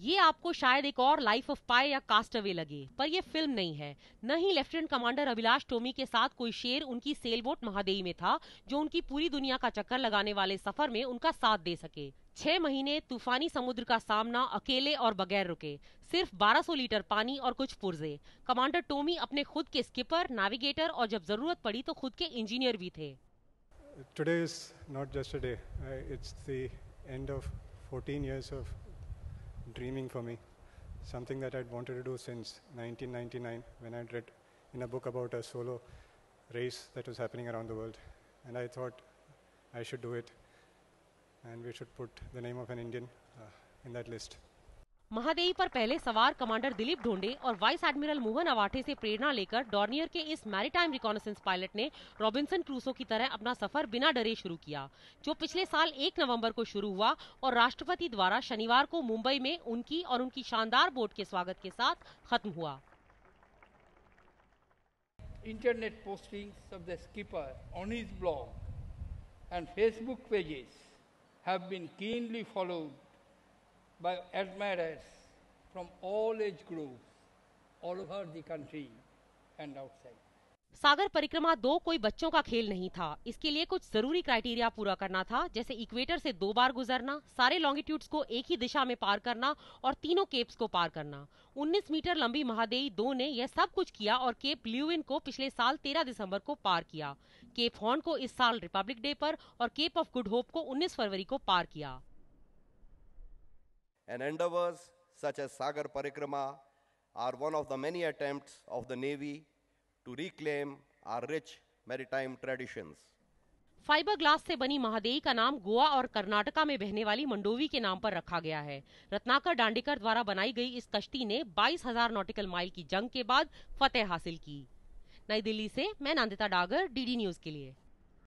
ये आपको शायद एक और लाइफ ऑफ पाई या कास्टअवे लगे, पर ये फिल्म नहीं है। न ही लेफ्टिनेंट कमांडर अभिलाष टोमी के साथ कोई शेर उनकी सेलबोट महादेई में था, जो उनकी पूरी दुनिया का चक्कर लगाने वाले सफर में उनका साथ दे सके। 6 महीने तूफानी समुद्र का सामना अकेले और बगैर रुके, सिर्फ 1200 लीटर पानी और कुछ पुर्जे। कमांडर टोमी अपने खुद के स्किपर, नेविगेटर और जब जरूरत पड़ी तो खुद के इंजीनियर भी थे। Today is not just a day. It's the end of 14 years of dreaming for me. Something that I'd wanted to do since 1999 when I'd read in a book about a solo race that was happening around the world. And I thought I should do it. And we should put the name of an Indian in that list. Mahadei पर पहले सवार commander Dilip ढोंडे और vice admiral Mohan अवाठे से प्रेरणा लेकर Dornier के इस maritime reconnaissance pilot ने Robinson Crusoe की तरह अपना सफर बिना डरे शुरू किया, जो पिछले साल 1 नवंबर को शुरू हुआ और राष्ट्रपति द्वारा शनिवार को मुंबई में उनकी और उनकी शानदार बोट के स्वागत के साथ खत्म हुआ। Internet postings of the skipper on his blog and Facebook pages have been keenly followed by admirers from all age groups all over the country and outside. सागर परिक्रमा 2 कोई बच्चों का खेल नहीं था। इसके लिए कुछ जरूरी क्राइटेरिया पूरा करना था, जैसे इक्वेटर से 2 बार गुजरना, सारे लॉन्गिट्यूड्स को एक ही दिशा में पार करना और तीनों केप्स को पार करना। 19 मीटर लंबी महादेई 2 ने यह सब कुछ किया और केप ल्यूविन को पिछले साल 13 दिसंबर को पार किया। केप हॉर्न को इस साल रिपब्लिक डे पर और केप ऑफ गुड होप को 19 फरवरी को पार किया। And endeavors such as Sagar Parikrama are one of the many attempts of the Navy to reclaim our rich maritime traditions. Fibre glass से बनी महादेई का नाम गोवा और कर्नाटका में बहने वाली मंडोवी के नाम पर रखा गया है। रत्नाकर डांडेकर द्वारा बनाई गई इस कश्ती ने 22,000 नॉटिकल माइल की जंग के बाद फतेह हासिल की। नई दिल्ली से मैं नंदिता डागर, डीडी न्यूज के लिए।